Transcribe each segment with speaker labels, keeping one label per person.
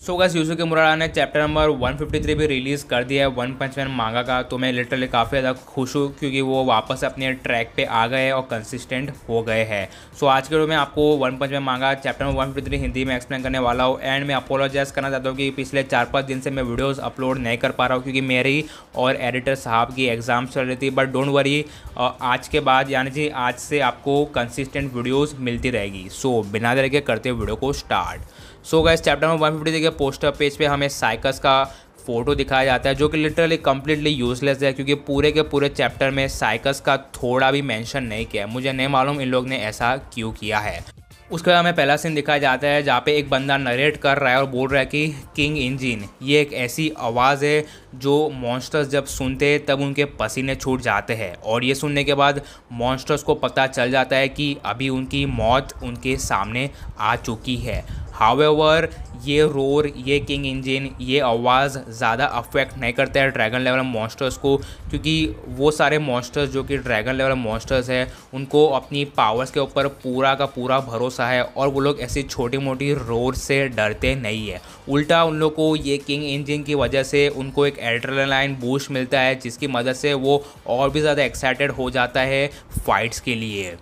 Speaker 1: So guys यूजुके मुराडा ने chapter number 153 भी release कर दिया है वन पंच मैन मांगा का। तो मैं लिटरली काफ़ी ज़्यादा खुश हूँ क्योंकि वो वापस अपने ट्रैक पे आ गए और कंसिस्टेंट हो गए हैं। सो आज के वीडियो में आपको वन पंच मैन मांगा चैप्टर नंबर 153 हिंदी में एक्सप्लेन करने वाला हूँ। एंड मैं अपोलोजाइज़ करना चाहता हूँ कि पिछले 4-5 दिन से मैं वीडियोज़ अपलोड नहीं कर पा रहा हूँ क्योंकि मेरी और एडिटर साहब की एग्ज़ाम चल रही थी। बट डोंट वरी, आज के बाद यानी कि आज से आपको कंसिस्टेंट वीडियोज़ मिलती रहेगी। सो बिना देर के करते हुए वीडियो को start. So guys chapter number 153 के पोस्टर पेज पे हमें साइकस का फोटो दिखाया जाता है जो कि लिटरली कम्प्लीटली यूजलेस है क्योंकि पूरे के पूरे चैप्टर में साइकस का थोड़ा भी मेंशन नहीं किया है। मुझे नहीं मालूम इन लोग ने ऐसा क्यों किया है। उसके बाद हमें पहला सीन दिखाया जाता है जहाँ पे एक बंदा नरेट कर रहा है और बोल रहा है कि किंग इंजन ये एक ऐसी आवाज़ है जो मॉन्स्टर्स जब सुनते हैं तब उनके पसीने छूट जाते हैं। और ये सुनने के बाद मॉन्स्टर्स को पता चल जाता है कि अभी उनकी मौत उनके सामने आ चुकी है। हाउएवर ये रोर, ये किंग इंजन, ये आवाज़ ज़्यादा अफेक्ट नहीं करता है ड्रैगन लेवल मॉन्स्टर्स को क्योंकि वो सारे मॉन्स्टर्स जो कि ड्रैगन लेवल मॉन्स्टर्स है उनको अपनी पावर्स के ऊपर पूरा का पूरा भरोसा है और वो लोग ऐसी छोटी मोटी रोर से डरते नहीं है। उल्टा उन लोग को ये किंग इंजन की वजह से उनको एक एड्रेनालाइन बूस्ट मिलता है जिसकी मदद से वो और भी ज़्यादा एक्साइटेड हो जाता है फाइट्स के लिए।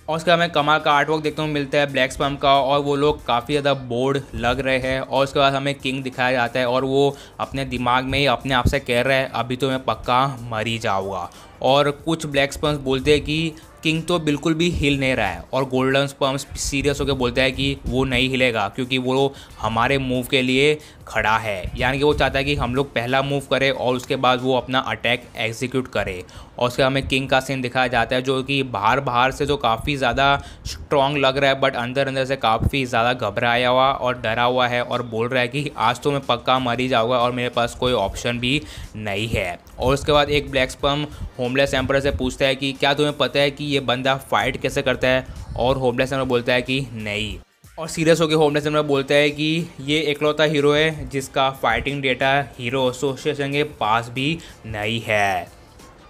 Speaker 1: और उसके बाद हमें कमाल का आर्टवर्क देखने को मिलता है ब्लैक स्पैम का और वो लोग काफ़ी ज़्यादा बोर्ड लग रहे हैं। और उसके बाद हमें किंग दिखाया जाता है और वो अपने दिमाग में ही अपने आप से कह रहा है अभी तो मैं पक्का मर ही जाऊँगा। और कुछ ब्लैक स्पम्स बोलते हैं कि किंग तो बिल्कुल भी हिल नहीं रहा है और गोल्डन स्पम्स सीरियस होकर बोलता है कि वो नहीं हिलेगा क्योंकि वो हमारे मूव के लिए खड़ा है। यानी कि वो चाहता है कि हम लोग पहला मूव करें और उसके बाद वो अपना अटैक एग्जीक्यूट करे। और उसके हमें किंग का सीन दिखाया जाता है जो कि बाहर बाहर से तो काफ़ी ज़्यादा स्ट्रॉन्ग लग रहा है बट अंदर अंदर से काफ़ी ज़्यादा घबराया हुआ और डरा हुआ है और बोल रहा है कि आज तो मैं पक्का मर ही जाऊँगा और मेरे पास कोई ऑप्शन भी नहीं है। और उसके बाद एक ब्लैक स्पम होमलेस एम्पर से पूछता है कि क्या तुम्हें पता है कि ये बंदा फाइट कैसे करता है। और होमलेस एम्पर बोलता है कि नहीं। और सीरियस होकर होमलेस एम्पर बोलता है कि ये एकलौता हीरो है जिसका फाइटिंग डेटा हीरो एसोसिएशन के पास भी नहीं है।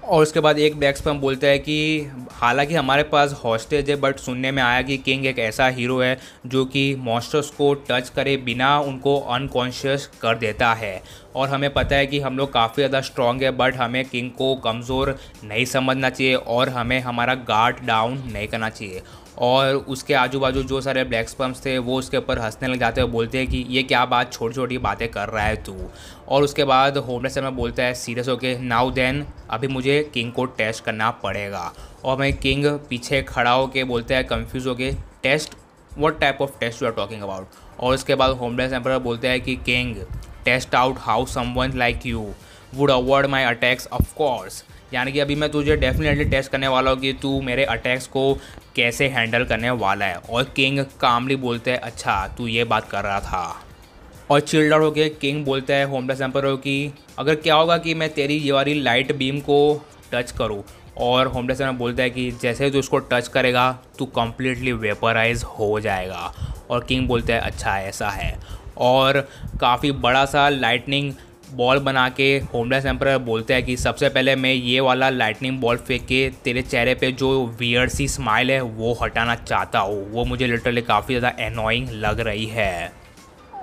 Speaker 1: और उसके बाद एक ब्लैक स्पैम बोलता है कि हालांकि हमारे पास हॉस्टेज है बट सुनने में आया कि किंग एक ऐसा हीरो है जो कि मॉन्स्टर्स को टच करे बिना उनको अनकॉन्शियस कर देता है। और हमें पता है कि हम लोग काफ़ी ज़्यादा स्ट्रॉन्ग है बट हमें किंग को कमज़ोर नहीं समझना चाहिए और हमें हमारा गार्ड डाउन नहीं करना चाहिए। और उसके आजू बाजू जो सारे ब्लैक स्पम्स थे वो उसके ऊपर हंसने लग जाते हैं, बोलते हैं कि ये क्या बात छोटी छोटी बातें कर रहा है तू। और उसके बाद होमलेस में बोलता है सीरियस होके नाउ देन अभी मुझे किंग को टेस्ट करना पड़ेगा। और मैं किंग पीछे खड़ा होके बोलता है कंफ्यूज होके test, what type of test you are talking about. और उसके बाद होमलेस एम्परर बोलता है कि king test out how someone like you would avoid my attacks of course. यानी कि अभी मैं तुझे डेफिनेटली टेस्ट करने वाला हूँ कि तू मेरे अटैक्स को कैसे हैंडल करने वाला है। और किंग कामली बोलते हैं अच्छा तू ये बात कर रहा था। और चिल्ड आउट होकर किंग बोलता है होमलेस एम्परर कि अगर क्या होगा कि मैं तेरी ये वाली लाइट बीम को टच करूँ। और होमलेस एम्परर बोलता है कि जैसे तू उसको टच करेगा तू कम्प्लीटली वेपराइज हो जाएगा। और किंग बोलता है अच्छा ऐसा है। और काफ़ी बड़ा सा लाइटनिंग बॉल बना के होमलेस एम्परर बोलता है कि सबसे पहले मैं ये वाला लाइटनिंग बॉल फेंक के तेरे चेहरे पे जो वियर्ड सी स्माइल है वो हटाना चाहता हूँ, वो मुझे लिटरली काफ़ी ज़्यादा एनोइंग लग रही है।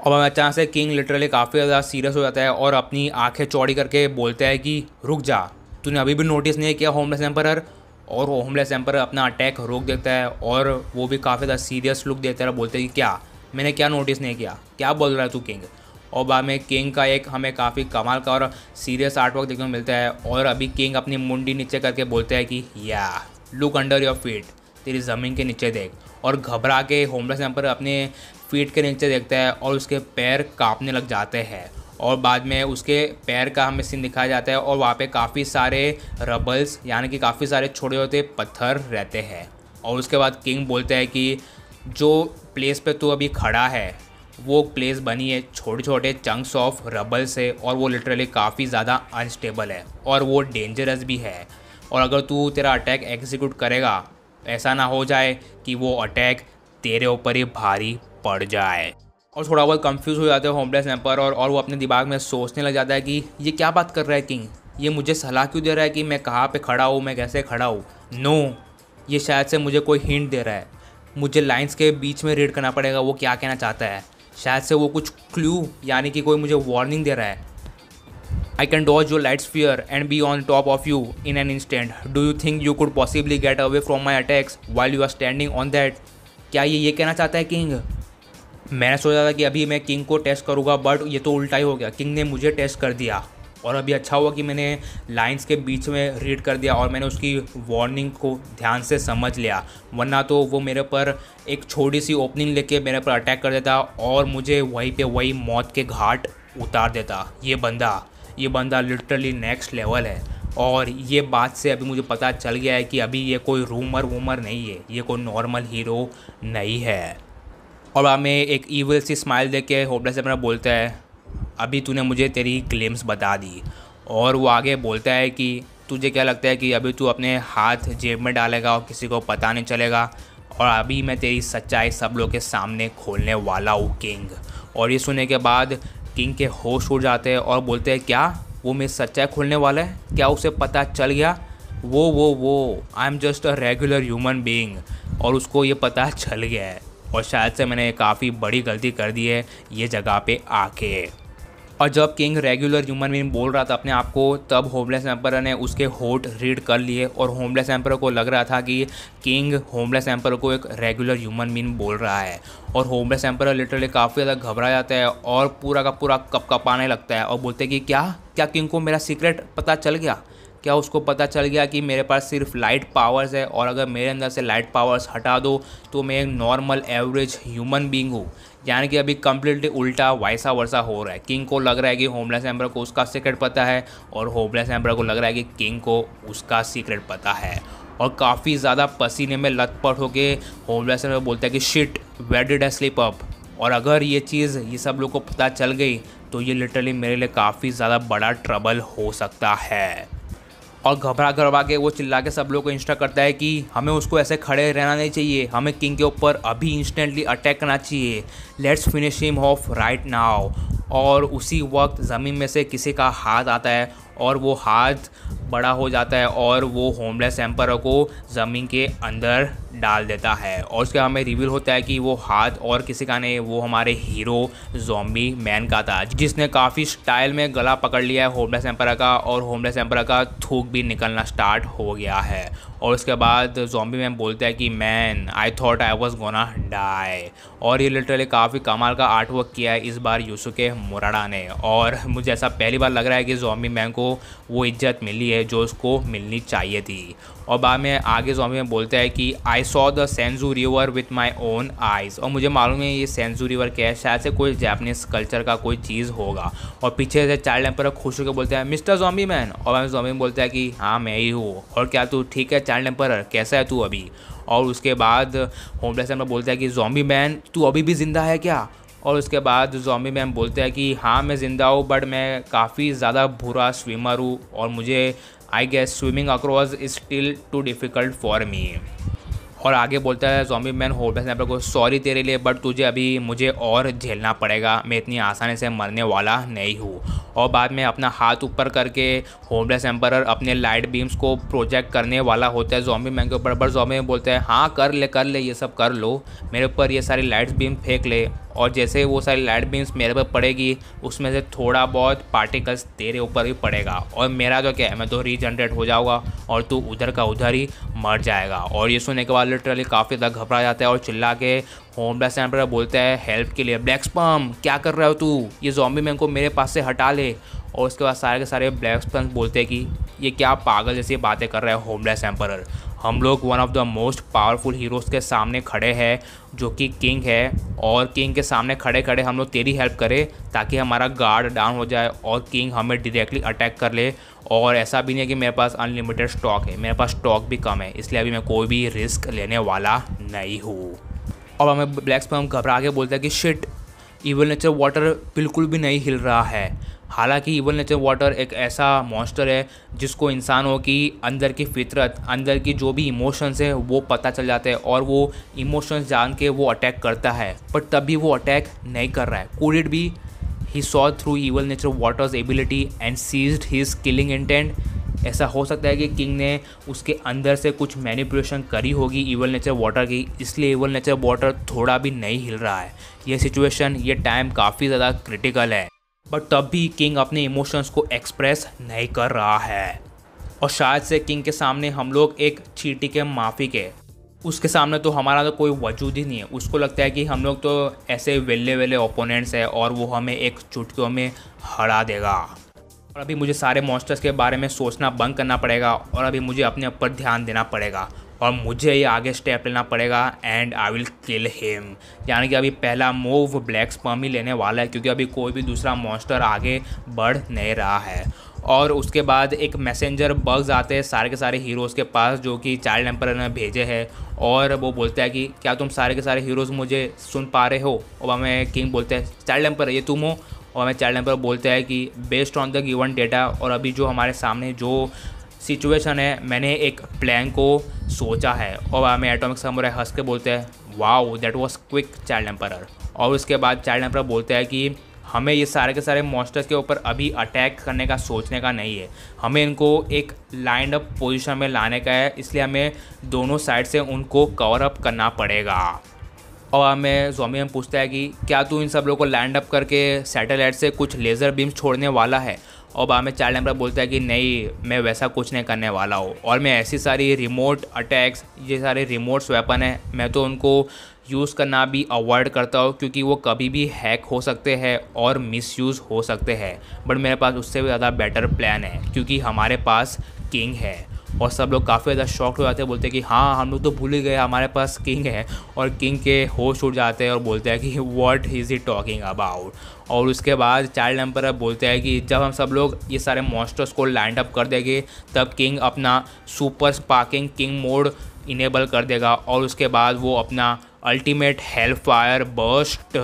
Speaker 1: और अचानक से किंग लिटरली काफ़ी ज़्यादा सीरियस हो जाता है और अपनी आंखें चौड़ी करके बोलता है कि रुक जा, तूने अभी भी नोटिस नहीं किया होमलेस एम्परर। और होमलेस एम्परर अपना अटैक रोक देता है और वो भी काफ़ी ज़्यादा सीरियस लुक देता है, बोलते हैं कि क्या मैंने क्या नोटिस नहीं किया, क्या बोल रहा है तू किंग। और बाद में किंग का एक हमें काफ़ी कमाल का और सीरियस आर्टवर्क देखने को मिलता है। और अभी किंग अपनी मुंडी नीचे करके बोलता है कि या लुक अंडर योर फीट, तेरी ज़मीन के नीचे देख। और घबरा के होमलेस एम्परर अपने फीट के नीचे देखता है और उसके पैर कांपने लग जाते हैं। और बाद में उसके पैर का हमें सीन दिखाया जाता है और वहाँ पे काफ़ी सारे रबल्स यानी कि काफ़ी सारे छोटे छोटे पत्थर रहते हैं। और उसके बाद किंग बोलता है कि जो प्लेस पे तू अभी खड़ा है वो प्लेस बनी है छोटे छोटे चंक्स ऑफ रबल से और वो लिटरली काफ़ी ज़्यादा अनस्टेबल है और वो डेंजरस भी है। और अगर तू तेरा अटैक एग्जीक्यूट करेगा ऐसा ना हो जाए कि वो अटैक तेरे ऊपर ही भारी पड़ जाए। और थोड़ा बहुत कंफ्यूज हो जाते हैं होमलेस एम्पर और वो अपने दिमाग में सोचने लग जाता है कि ये क्या बात कर रहा है किंग, ये मुझे सलाह क्यों दे रहा है कि मैं कहाँ पे खड़ा हूँ, मैं कैसे खड़ा हूँ। नो, ये शायद से मुझे कोई हिंट दे रहा है, मुझे लाइंस के बीच में रीड करना पड़ेगा वो क्या कहना चाहता है। शायद से वो कुछ क्लू यानी कि कोई मुझे वार्निंग दे रहा है। I can dodge your light sphere and be on top of you in an instant. Do you think you could possibly get away from my attacks while you are standing on that? क्या ये कहना चाहता है king? मैंने सोचा था कि अभी मैं किंग को टेस्ट करूँगा, बट ये तो उल्टा ही हो गया। किंग ने मुझे टेस्ट कर दिया। और अभी अच्छा हुआ कि मैंने लाइंस के बीच में रीड कर दिया और मैंने उसकी वार्निंग को ध्यान से समझ लिया, वरना तो वो मेरे पर एक छोटी सी ओपनिंग लेके मेरे पर अटैक कर देता और मुझे वहीं पे वही मौत के घाट उतार देता। ये बंदा लिटरली नेक्स्ट लेवल है। और ये बात से अभी मुझे पता चल गया है कि अभी ये कोई रूमर नहीं है, ये कोई नॉर्मल हीरो नहीं है। और हमें एक ईविल सी स्माइल देख के होपलेस अपना बोलता है, अभी तूने मुझे तेरी क्लेम्स बता दी। और वो आगे बोलता है कि तुझे क्या लगता है कि अभी तू अपने हाथ जेब में डालेगा और किसी को पता नहीं चलेगा, और अभी मैं तेरी सच्चाई सब लोग के सामने खोलने वाला हूँ किंग। और ये सुनने के बाद किंग के होश उड़ जाते हैं और बोलते हैं, क्या वो मेरी सच्चाई खोलने वाला है? क्या उसे पता चल गया? वो I am just a regular human being. और उसको ये पता चल गया है और शायद से मैंने काफ़ी बड़ी गलती कर दी है ये जगह पे आके। और जब किंग रेगुलर ह्यूमन बीइंग बोल रहा था अपने आप को, तब होमलेस एम्परर ने उसके होठ रीड कर लिए और होमलेस एम्परर को लग रहा था कि किंग होमलेस एम्परर को एक रेगुलर ह्यूमन बीइंग बोल रहा है। और होमलेस एम्परर लिटरली काफ़ी ज़्यादा घबरा जाता है और पूरा का पूरा कँपाने लगता है और बोलते हैं कि क्या किंग को मेरा सीक्रेट पता चल गया? क्या उसको पता चल गया कि मेरे पास सिर्फ लाइट पावर्स है और अगर मेरे अंदर से लाइट पावर्स हटा दो तो मैं एक नॉर्मल एवरेज ह्यूमन बीइंग हूँ? यानी कि अभी कम्प्लीटली उल्टा वैसा वर्सा हो रहा है। किंग को लग रहा है कि होमलेस एम्परर को उसका सीक्रेट पता है और होमलेस एम्परर को लग रहा है कि किंग को उसका सीक्रेट पता है। और काफ़ी ज़्यादा पसीने में लथपथ होके होमलेस एम्परर बोलता है कि shit, where did I sleep up? और अगर ये चीज़ ये सब लोग को पता चल गई तो ये लिटरली मेरे लिए काफ़ी ज़्यादा बड़ा ट्रबल हो सकता है। और घबरा के वो चिल्ला के सब लोग को इंस्ट्रक्ट करता है कि हमें उसको ऐसे खड़े रहना नहीं चाहिए, हमें किंग के ऊपर अभी इंस्टेंटली अटैक करना चाहिए। Let's finish him of right now. और उसी वक्त ज़मीन में से किसी का हाथ आता है और वो हाथ बड़ा हो जाता है और वो होमलेस एम्परर को ज़मीन के अंदर डाल देता है। और उसके हमें रिवील होता है कि वो हाथ और किसी का नहीं, वो हमारे हीरो ज़ॉम्बी मैन का था, जिसने काफ़ी स्टाइल में गला पकड़ लिया है होमलेस एम्परर का और होमलेस एम्परर का थूक भी निकलना स्टार्ट हो गया है। और उसके बाद ज़ॉम्बी मैन बोलता है कि man I thought I was gonna die. और ये लिटरली काफ़ी कमाल का आर्ट वर्क किया है इस बार युसुके मुराडा ने। और मुझे ऐसा पहली बार लग रहा है कि ज़ॉम्बी मैन को वो इज्जत मिली है जो उसको मिलनी चाहिए थी। और बाद में आगे ज़ॉम्बी मैन बोलता है कि I saw the Senju river with my own eyes. और मुझे मालूम है ये सेंजू रिवर क्या है, शायद से कोई जापानीज़ कल्चर का कोई चीज़ होगा। और पीछे से चाइल्ड एम्परर खुश होकर बोलता है, मिस्टर ज़ॉम्बी मैन। और ज़ॉम्बी मैन बोलता है कि हाँ मैं ही हूँ, और क्या तू ठीक है चाइल्ड एम्परर, कैसा है तू अभी? और उसके बाद होमलेस एम्परर बोलता है कि ज़ॉम्बी मैन तू अभी भी ज़िंदा है क्या? और उसके बाद ज़ॉम्बी मैन बोलते हैं कि हाँ मैं ज़िंदा हूँ, बट मैं काफ़ी ज़्यादा बुरा स्विमर हूँ और मुझे I guess swimming across is still too difficult for me. और आगे बोलता है ज़ॉम्बी मैन होमलेस एम्परर को, सॉरी तेरे लिए, बट तुझे अभी मुझे और झेलना पड़ेगा, मैं इतनी आसानी से मरने वाला नहीं हूँ। और बाद में अपना हाथ ऊपर करके होमलेस एम्परर अपने लाइट बीम्स को प्रोजेक्ट करने वाला होता है ज़ॉम्बी मैन के ऊपर। पर ज़ॉम्बी मैन बोलता है हाँ कर ले ये सब कर लो, मेरे ऊपर ये सारी लाइट्स बीम फेंक ले। और जैसे वो सारी लाइट बीम्स मेरे पर पड़ेगी उसमें से थोड़ा बहुत पार्टिकल्स तेरे ऊपर भी पड़ेगा और मेरा तो क्या है, मैं तो रीजनरेट हो जाऊँगा और तू उधर का उधर ही मर जाएगा। और ये सुनने के बाद लिटरली काफ़ी ज़्यादा घबरा जाता है और चिल्ला के होमलेस एम्परर बोलता है हेल्प के लिए, ब्लैक स्पर्म क्या कर रहा हो तू, ये ज़ॉम्बी मैन को मेरे पास से हटा ले। और उसके बाद सारे के सारे ब्लैक स्पर्म बोलते हैं कि ये क्या पागल जैसी बातें कर रहा है होमलेस एम्परर, हम लोग one of the most powerful heroes के सामने खड़े हैं जो कि किंग है, और किंग के सामने खड़े खड़े हम लोग तेरी हेल्प करें ताकि हमारा गार्ड डाउन हो जाए और किंग हमें डायरेक्टली अटैक कर ले। और ऐसा भी नहीं है कि मेरे पास अनलिमिटेड स्टॉक है, मेरे पास स्टॉक भी कम है, इसलिए अभी मैं कोई भी रिस्क लेने वाला नहीं हूँ। और हमें ब्लैक स्पर्म घबरा के बोलता है कि शिट, इविल नेचर वाटर बिल्कुल भी नहीं हिल रहा है। हालांकि इविल नेचर वाटर एक ऐसा मॉन्स्टर है जिसको इंसानों की अंदर की फितरत, अंदर की जो भी इमोशंस है वो पता चल जाते हैं और वो इमोशंस जान के वो अटैक करता है, पर तभी वो अटैक नहीं कर रहा है। Could it be he saw through evil nature water's ability and seized his killing intent? ऐसा हो सकता है कि किंग ने उसके अंदर से कुछ मैनिपुलेशन करी होगी इवल नेचर वाटर की, इसलिए इवल नेचर वाटर थोड़ा भी नहीं हिल रहा है। ये सिचुएशन, ये टाइम काफ़ी ज़्यादा क्रिटिकल है, बट तब भी किंग अपने इमोशंस को एक्सप्रेस नहीं कर रहा है। और शायद से किंग के सामने हम लोग एक चींटी के माफ़ी के, उसके सामने तो हमारा तो कोई वजूद ही नहीं है। उसको लगता है कि हम लोग तो ऐसे वेले वेले ओपोनेंट्स हैं और वो हमें एक चुटकियों में हरा देगा। और अभी मुझे सारे मॉन्स्टर्स के बारे में सोचना बंद करना पड़ेगा और अभी मुझे अपने ऊपर ध्यान देना पड़ेगा और मुझे ये आगे स्टेप लेना पड़ेगा and I will kill him. यानी कि अभी पहला मूव ब्लैक स्पर्म ही लेने वाला है, क्योंकि अभी कोई भी दूसरा मॉन्स्टर आगे बढ़ नहीं रहा है। और उसके बाद एक मैसेंजर बग्स आते हैं सारे के सारे हीरोज़ के पास जो कि चाइल्ड एम्पर ने भेजे हैं, और वो बोलता है कि क्या तुम सारे के सारे हीरोज़ मुझे सुन पा रहे हो। और हमें किंग बोलते हैं चाइल्ड एम्पर ये तुम हो। और हमें चाइल्ड एम्पर बोलता है कि based on the given data और अभी जो हमारे सामने जो सिचुएशन है, मैंने एक प्लान को सोचा है। और हमें एटॉमिक समुराई हंस के बोलते हैं wow that was quick child emperor. और उसके बाद चाइल्ड एम्पर बोलता है कि हमें ये सारे के सारे मॉन्स्टर्स के ऊपर अभी अटैक करने का सोचने का नहीं है, हमें इनको एक लाइन अप पोजीशन में लाने का है, इसलिए हमें दोनों साइड से उनको कवर अप करना पड़ेगा। और हमें ज़ॉम्बी पूछता है कि क्या तू इन सब लोगों को लैंड अप करके सैटेलाइट से कुछ लेज़र बीम्स छोड़ने वाला है। और हमें चाइल्ड एम्पर बोलता है कि नहीं, मैं वैसा कुछ नहीं करने वाला हूँ, और मैं ऐसी सारी रिमोट अटैक्स, ये सारे रिमोट्स वेपन है, मैं तो उनको यूज़ करना भी अवॉइड करता हूँ क्योंकि वो कभी भी हैक हो सकते हैं और मिसयूज़ हो सकते हैं। बट मेरे पास उससे भी ज़्यादा बेटर प्लान है क्योंकि हमारे पास किंग है। और सब लोग काफ़ी ज़्यादा शॉक्ड हो जाते हैं, बोलते हैं कि हाँ हम लोग तो भूल ही गए हमारे पास किंग है। और किंग के होश उड़ जाते हैं और बोलते हैं कि what is he talking about. और उसके बाद चाइल्ड एम्पर बोलते हैं कि जब हम सब लोग ये सारे मॉन्स्टर्स को लाइन अप कर देंगे तब किंग अपना super sparking king mode enable कर देगा, और उसके बाद वो अपना ultimate hell fire burst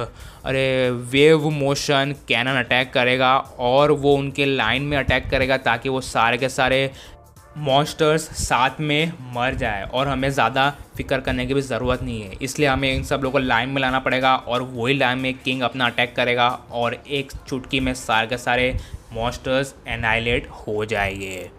Speaker 1: wave motion cannon attack करेगा और वो उनके लाइन में अटैक करेगा ताकि वो सारे के सारे मॉन्स्टर्स साथ में मर जाए और हमें ज़्यादा फिक्र करने की भी ज़रूरत नहीं है। इसलिए हमें इन सब लोगों को लाइन में लाना पड़ेगा और वही लाइन में किंग अपना अटैक करेगा और एक चुटकी में सारे के सारे मॉन्स्टर्स एनाइलेट हो जाएंगे।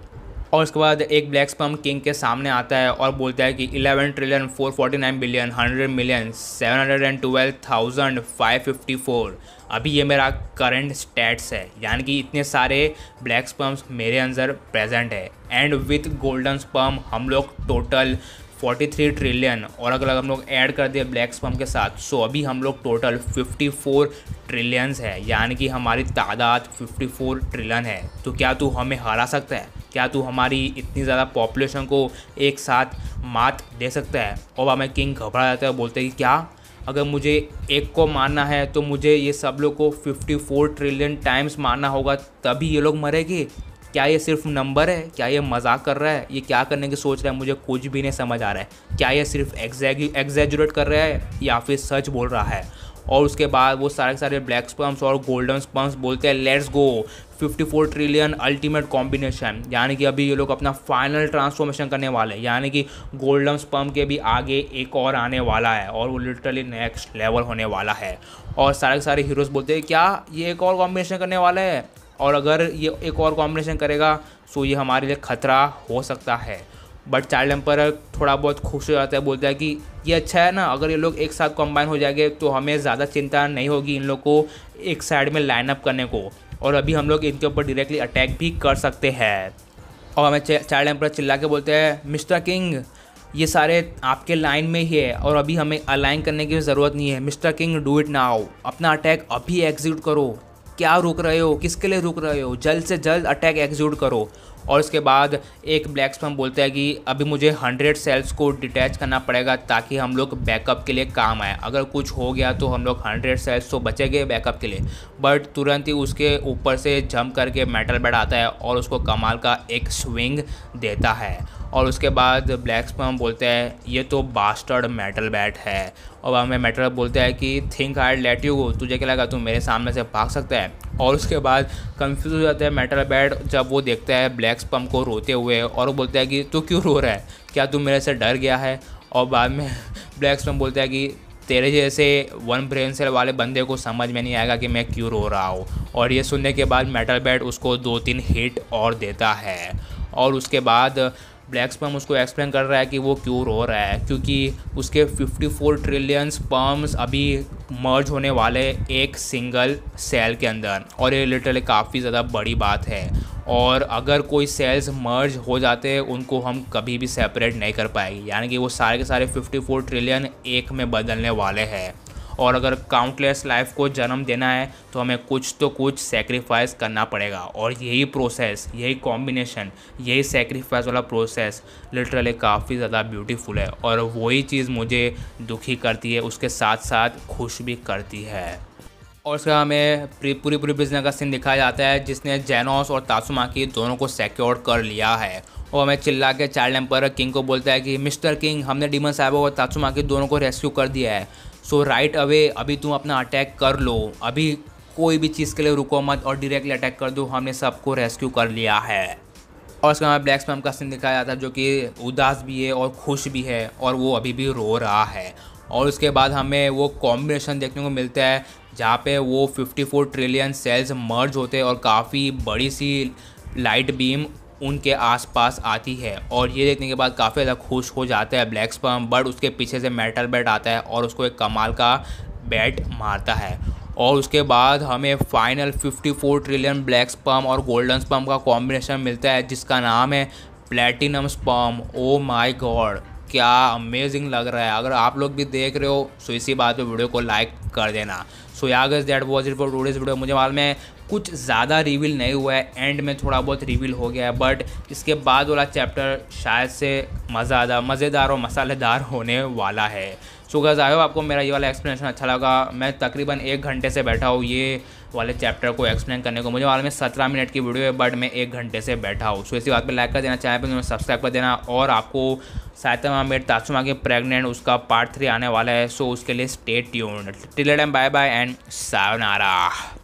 Speaker 1: और उसके बाद एक ब्लैक स्पर्म किंग के सामने आता है और बोलता है कि 11 ट्रिलियन 449 बिलियन 100 मिलियन 712,554 अभी ये मेरा करंट स्टैट्स है, यानी कि इतने सारे ब्लैक स्पर्म्स मेरे अंदर प्रेजेंट है। एंड विथ गोल्डन स्पर्म हम लोग टोटल 43 ट्रिलियन, और अगर हम लोग ऐड कर दिए ब्लैक स्पर्म के साथ सो अभी हम लोग टोटल 54 ट्रिलियंस है, यानी कि हमारी तादाद 54 ट्रिलियन है। तो क्या तू हमें हरा सकता है? क्या तू हमारी इतनी ज़्यादा पॉपुलेशन को एक साथ मात दे सकता है? और हमें किंग घबरा जाता है, बोलते हैं कि क्या अगर मुझे एक को मारना है तो मुझे ये सब लोग को 54 ट्रिलियन टाइम्स मारना होगा तभी ये लोग मरेंगे? क्या ये सिर्फ नंबर है? क्या ये मजाक कर रहा है? ये क्या करने की सोच रहा है? मुझे कुछ भी नहीं समझ आ रहा है। क्या ये सिर्फ एग्जैजुरेट कर रहा है या फिर सच बोल रहा है? और उसके बाद वो सारे के सारे ब्लैक स्पर्म्स और गोल्डन स्पर्म्स बोलते हैं let's go 54 trillion ultimate combination, यानी कि अभी ये लोग अपना फाइनल ट्रांसफॉर्मेशन करने वाले हैं, यानी कि गोल्डन स्पर्म के भी आगे एक और आने वाला है और वो लिटरली नेक्स्ट लेवल होने वाला है। और सारे के सारे हीरोज़ बोलते हैं क्या ये एक और कॉम्बिनेशन करने वाला है, और अगर ये एक और कॉम्बिनेशन करेगा तो ये हमारे लिए ख़तरा हो सकता है। बट चाइल्ड एम्पर थोड़ा बहुत खुश हो जाता है, बोलता है कि ये अच्छा है ना, अगर ये लोग एक साथ कंबाइन हो जाएंगे तो हमें ज़्यादा चिंता नहीं होगी इन लोग को एक साइड में लाइन अप करने को, और अभी हम लोग इनके ऊपर डायरेक्टली अटैक भी कर सकते हैं। और हमें चाइल्ड एम्पर चिल्ला के बोलते हैं मिस्टर किंग ये सारे आपके लाइन में ही है और अभी हमें अलाइन करने की ज़रूरत नहीं है। Mister king do it now, अपना अटैक अभी एग्जीक्यूट करो। क्या रुक रहे हो? किसके लिए रुक रहे हो? जल्द से जल्द अटैक एग्जीक्यूट करो। और उसके बाद एक ब्लैक स्पर्म बोलता है कि अभी मुझे 100 सेल्स को डिटैच करना पड़ेगा ताकि हम लोग बैकअप के लिए काम आए। अगर कुछ हो गया तो हम लोग 100 सेल्स तो बचेंगे बैकअप के लिए। बट तुरंत ही उसके ऊपर से जंप करके मेटल बैट आता है और उसको कमाल का एक स्विंग देता है। और उसके बाद ब्लैक स्पर्म बोलते हैं ये तो बास्टर्ड मेटल बैट है। और हमें मेटल बोलता है कि think I let you go, तुझे क्या लगा तू मेरे सामने से भाग सकता है? और उसके बाद कंफ्यूज हो जाता है मेटल बैट जब वो देखता है ब्लैक स्पर्म को रोते हुए, और वो बोलता है कि तू क्यों रो रहा है? क्या तू मेरे से डर गया है? और बाद में ब्लैक स्पर्म बोलता है कि तेरे जैसे वन ब्रेन सेल वाले बंदे को समझ में नहीं आएगा कि मैं क्यों रो रहा हूँ। और ये सुनने के बाद मेटल बैट उसको 2-3 हिट और देता है। और उसके बाद ब्लैक स्पर्म उसको एक्सप्लेन कर रहा है कि वो क्यों रो रहा है, क्योंकि उसके 54 ट्रिलियन स्पर्म्स अभी मर्ज होने वाले एक सिंगल सेल के अंदर। और ये लिटरली काफ़ी ज़्यादा बड़ी बात है। और अगर कोई सेल्स मर्ज हो जाते हैं उनको हम कभी भी सेपरेट नहीं कर पाएंगे, यानी कि वो सारे के सारे 54 ट्रिलियन एक में बदलने वाले हैं। और अगर काउंटलेस लाइफ को जन्म देना है तो हमें कुछ तो कुछ सेक्रीफाइस करना पड़ेगा। और यही प्रोसेस, यही कॉम्बिनेशन, यही सेक्रीफाइस वाला प्रोसेस लिटरली काफ़ी ज़्यादा ब्यूटीफुल है। और वही चीज़ मुझे दुखी करती है, उसके साथ साथ खुश भी करती है। और उसका हमें पूरी बिजनेस का सीन दिखाया जाता है जिसने जेनोस और तात्सुमाकी दोनों को सिक्योर कर लिया है। और हमें चिल्ला के चाइल्ड एम्पर किंग को बोलता है कि मिस्टर किंग, हमने डीमन साइबोर्ग और तात्सुमाकी दोनों को रेस्क्यू कर दिया है। सो राइट अवे अभी तुम अपना अटैक कर लो, अभी कोई भी चीज़ के लिए रुको मत और डायरेक्टली अटैक कर दो, हमने सबको रेस्क्यू कर लिया है। और उसका हमें ब्लैक स्पर्म का सीन दिखाया जाता है जो कि उदास भी है और खुश भी है, और वो अभी भी रो रहा है। और उसके बाद हमें वो कॉम्बिनेशन देखने को मिलता है जहाँ पे वो 54 ट्रिलियन सेल्स मर्ज होते हैं और काफ़ी बड़ी सी लाइट बीम उनके आसपास आती है। और ये देखने के बाद काफ़ी ज़्यादा खुश हो जाता है ब्लैक स्पर्म, बट उसके पीछे से मेटल बैट आता है और उसको एक कमाल का बैट मारता है। और उसके बाद हमें फाइनल 54 ट्रिलियन ब्लैक स्पर्म और गोल्डन स्पर्म का कॉम्बिनेशन मिलता है जिसका नाम है platinum sperm. Oh my God, क्या अमेजिंग लग रहा है। अगर आप लोग भी देख रहे हो सो इसी बात पे वीडियो को लाइक कर देना। सो या guys that was it for today's video. मुझे मालूम है कुछ ज़्यादा रिवील नहीं हुआ है, एंड में थोड़ा बहुत रिवील हो गया है, बट इसके बाद वाला चैप्टर शायद से मज़ेदार और मसालेदार होने वाला है। सो गाइस आई होप आपको मेरा ये वाला एक्सप्लेनेशन अच्छा लगा। मैं तकरीबन 1 घंटे से बैठा हूँ ये वाले चैप्टर को एक्सप्लेन करने को। मुझे मालूम है 17 मिनट की वीडियो है, बट मैं 1 घंटे से बैठा हूँ। सो इसी बात पे लाइक कर देना, चैनल पर सब्सक्राइब कर देना। और आपको साइतामा मेट तात्सुमाकी प्रेग्नेंट उसका पार्ट 3 आने वाला है, सो उसके लिए stay tuned. Till then bye bye and sayonara.